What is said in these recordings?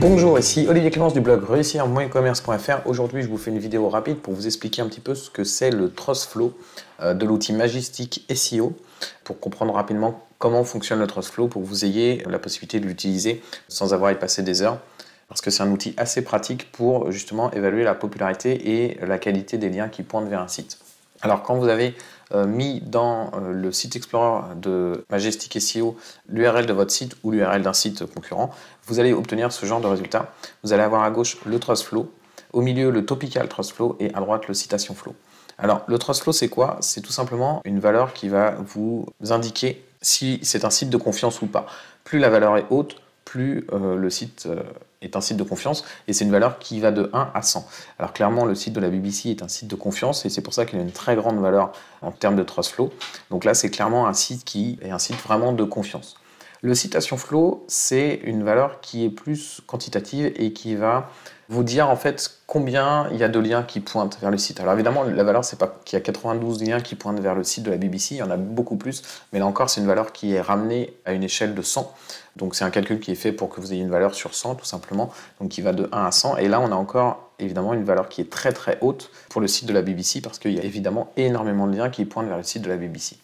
Bonjour, ici Olivier Clémence du blog réussir-e-commerce.fr. Aujourd'hui, je vous fais une vidéo rapide pour vous expliquer un petit peu ce que c'est le TrustFlow de l'outil Majestic SEO, pour comprendre rapidement comment fonctionne le TrustFlow, pour que vous ayez la possibilité de l'utiliser sans avoir à y passer des heures, parce que c'est un outil assez pratique pour justement évaluer la popularité et la qualité des liens qui pointent vers un site. Alors quand vous avez mis dans le site Explorer de Majestic SEO l'URL de votre site ou l'URL d'un site concurrent, vous allez obtenir ce genre de résultat. Vous allez avoir à gauche le TrustFlow, au milieu le Topical TrustFlow et à droite le Citation Flow. Alors le TrustFlow c'est quoi? C'est tout simplement une valeur qui va vous indiquer si c'est un site de confiance ou pas. Plus la valeur est haute, plus le site est un site de confiance, et c'est une valeur qui va de 1 à 100. Alors clairement, le site de la BBC est un site de confiance, et c'est pour ça qu'il a une très grande valeur en termes de TrustFlow. Donc là, c'est clairement un site qui est un site vraiment de confiance. Le Citation Flow, c'est une valeur qui est plus quantitative et qui va vous dire en fait combien il y a de liens qui pointent vers le site. Alors évidemment, la valeur, c'est pas qu'il y a 92 liens qui pointent vers le site de la BBC, il y en a beaucoup plus, mais là encore, c'est une valeur qui est ramenée à une échelle de 100. Donc c'est un calcul qui est fait pour que vous ayez une valeur sur 100 tout simplement, donc qui va de 1 à 100. Et là, on a encore évidemment une valeur qui est très très haute pour le site de la BBC, parce qu'il y a évidemment énormément de liens qui pointent vers le site de la BBC.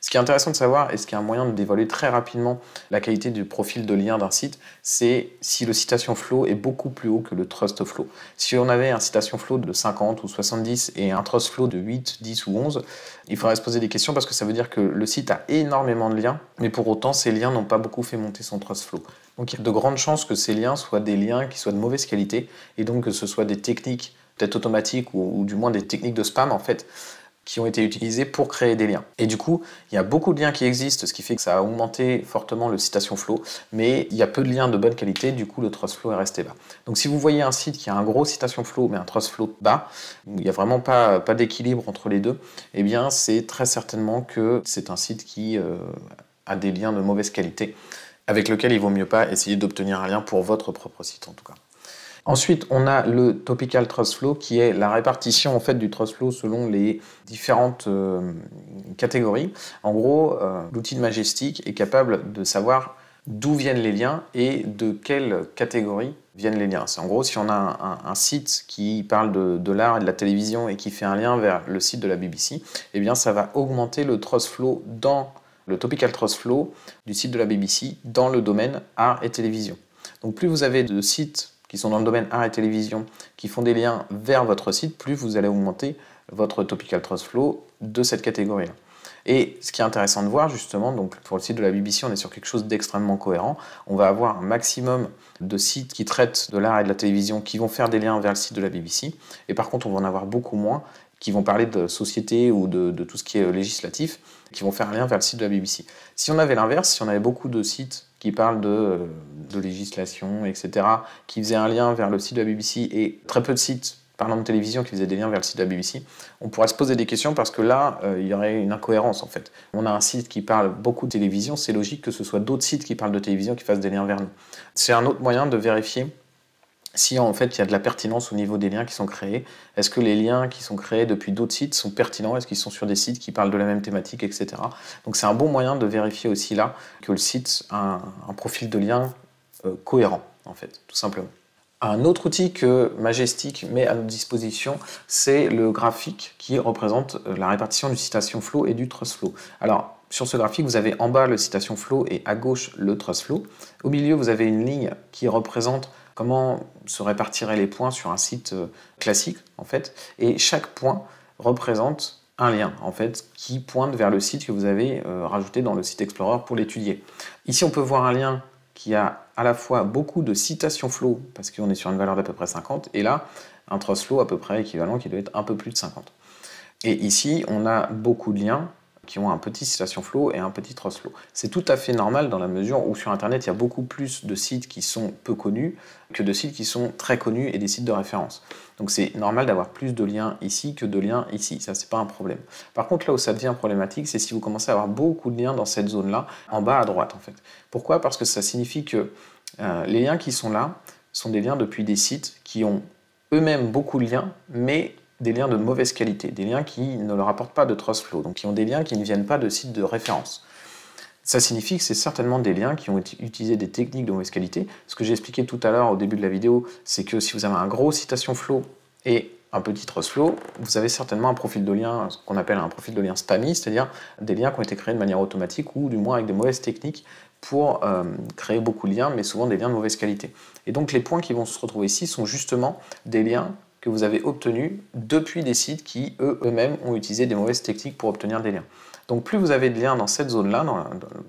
Ce qui est intéressant de savoir, et ce qui est un moyen d'évaluer très rapidement la qualité du profil de lien d'un site, c'est si le Citation Flow est beaucoup plus haut que le TrustFlow. Si on avait un Citation Flow de 50 ou 70 et un TrustFlow de 8, 10 ou 11, il faudrait se poser des questions, parce que ça veut dire que le site a énormément de liens, mais pour autant, ces liens n'ont pas beaucoup fait monter son TrustFlow. Donc il y a de grandes chances que ces liens soient des liens qui soient de mauvaise qualité, et donc que ce soit des techniques peut-être automatiques ou du moins des techniques de spam en fait, qui ont été utilisés pour créer des liens. Et du coup, il y a beaucoup de liens qui existent, ce qui fait que ça a augmenté fortement le Citation Flow, mais il y a peu de liens de bonne qualité, du coup le TrustFlow est resté bas. Donc si vous voyez un site qui a un gros Citation Flow mais un TrustFlow bas, où il n'y a vraiment pas d'équilibre entre les deux, eh bien c'est très certainement que c'est un site qui a des liens de mauvaise qualité, avec lequel il vaut mieux pas essayer d'obtenir un lien pour votre propre site en tout cas. Ensuite, on a le Topical TrustFlow, qui est la répartition en fait du TrustFlow selon les différentes catégories. En gros, l'outil de Majestic est capable de savoir d'où viennent les liens et de quelle catégorie viennent les liens. C'est en gros, si on a un site qui parle de l'art et de la télévision et qui fait un lien vers le site de la BBC, eh bien ça va augmenter le TrustFlow dans le Topical TrustFlow du site de la BBC dans le domaine art et télévision. Donc plus vous avez de sites qui sont dans le domaine art et télévision, qui font des liens vers votre site, plus vous allez augmenter votre Topical TrustFlow de cette catégorie-là. Et ce qui est intéressant de voir justement, donc pour le site de la BBC, on est sur quelque chose d'extrêmement cohérent. On va avoir un maximum de sites qui traitent de l'art et de la télévision, qui vont faire des liens vers le site de la BBC. Et par contre, on va en avoir beaucoup moins qui vont parler de société ou de tout ce qui est législatif, qui vont faire un lien vers le site de la BBC. Si on avait l'inverse, si on avait beaucoup de sites qui parlent de législation, etc., qui faisaient un lien vers le site de la BBC, et très peu de sites parlant de télévision qui faisaient des liens vers le site de la BBC, on pourrait se poser des questions, parce que là, il y aurait une incohérence en fait. On a un site qui parle beaucoup de télévision, c'est logique que ce soit d'autres sites qui parlent de télévision qui fassent des liens vers nous. C'est un autre moyen de vérifier si en fait il y a de la pertinence au niveau des liens qui sont créés. Est-ce que les liens qui sont créés depuis d'autres sites sont pertinents? Est-ce qu'ils sont sur des sites qui parlent de la même thématique, etc. Donc c'est un bon moyen de vérifier aussi là que le site a un profil de lien cohérent, en fait, tout simplement. Un autre outil que Majestic met à notre disposition, c'est le graphique qui représente la répartition du Citation Flow et du TrustFlow. Alors, sur ce graphique, vous avez en bas le Citation Flow et à gauche le TrustFlow. Au milieu, vous avez une ligne qui représente comment se répartiraient les points sur un site classique, en fait. Et chaque point représente un lien, en fait, qui pointe vers le site que vous avez rajouté dans le site Explorer pour l'étudier. Ici, on peut voir un lien qui a à la fois beaucoup de citations flow, parce qu'on est sur une valeur d'à peu près 50, et là, un TrustFlow à peu près équivalent qui doit être un peu plus de 50. Et ici, on a beaucoup de liens qui ont un petit citation flow et un petit TrustFlow. C'est tout à fait normal dans la mesure où sur Internet, il y a beaucoup plus de sites qui sont peu connus que de sites qui sont très connus et des sites de référence. Donc c'est normal d'avoir plus de liens ici que de liens ici, ça c'est pas un problème. Par contre là où ça devient problématique, c'est si vous commencez à avoir beaucoup de liens dans cette zone-là, en bas à droite en fait. Pourquoi? Parce que ça signifie que les liens qui sont là sont des liens depuis des sites qui ont eux-mêmes beaucoup de liens, mais des liens de mauvaise qualité, des liens qui ne leur apportent pas de TrustFlow, donc qui ont des liens qui ne viennent pas de sites de référence. Ça signifie que c'est certainement des liens qui ont utilisé des techniques de mauvaise qualité. Ce que j'ai expliqué tout à l'heure au début de la vidéo, c'est que si vous avez un gros citation flow et un petit trust flow, vous avez certainement un profil de lien, ce qu'on appelle un profil de lien spammy, c'est-à-dire des liens qui ont été créés de manière automatique ou du moins avec de mauvaises techniques pour créer beaucoup de liens, mais souvent des liens de mauvaise qualité. Et donc les points qui vont se retrouver ici sont justement des liens que vous avez obtenus depuis des sites qui eux-mêmes ont utilisé des mauvaises techniques pour obtenir des liens. Donc plus vous avez de liens dans cette zone-là,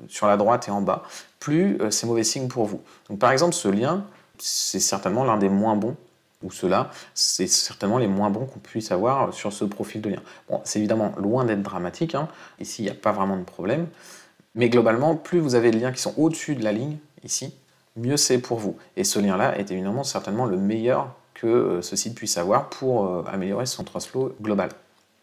sur la droite et en bas, plus c'est mauvais signe pour vous. Donc par exemple, ce lien, c'est certainement l'un des moins bons, ou ceux-là, c'est certainement les moins bons qu'on puisse avoir sur ce profil de lien. Bon, c'est évidemment loin d'être dramatique, hein. Ici il n'y a pas vraiment de problème, mais globalement, plus vous avez de liens qui sont au-dessus de la ligne, ici, mieux c'est pour vous. Et ce lien-là est évidemment certainement le meilleur que ce site puisse avoir pour améliorer son trust flow global.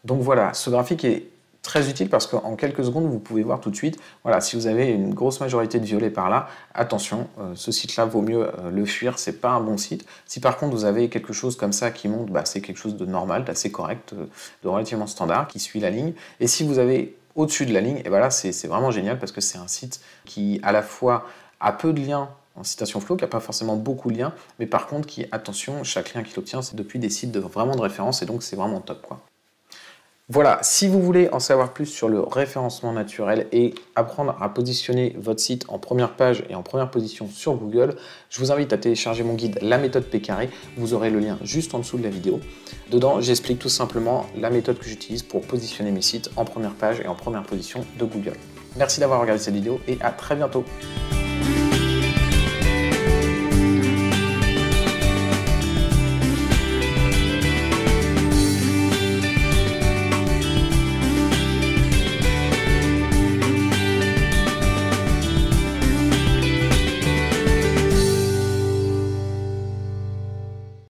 Donc voilà, ce graphique est très utile parce qu'en quelques secondes, vous pouvez voir tout de suite, voilà, si vous avez une grosse majorité de violets par là, attention, ce site-là vaut mieux le fuir, c'est pas un bon site. Si par contre vous avez quelque chose comme ça qui monte, bah, c'est quelque chose de normal, d'assez correct, de relativement standard, qui suit la ligne. Et si vous avez au-dessus de la ligne, et ben là c'est vraiment génial parce que c'est un site qui à la fois a peu de liens en citation flow, qui n'a pas forcément beaucoup de liens, mais par contre qui, attention, chaque lien qu'il obtient, c'est depuis des sites vraiment de référence, et donc c'est vraiment top, quoi. Voilà, si vous voulez en savoir plus sur le référencement naturel et apprendre à positionner votre site en première page et en première position sur Google, je vous invite à télécharger mon guide La méthode P carré. Vous aurez le lien juste en dessous de la vidéo. Dedans, j'explique tout simplement la méthode que j'utilise pour positionner mes sites en première page et en première position de Google. Merci d'avoir regardé cette vidéo et à très bientôt.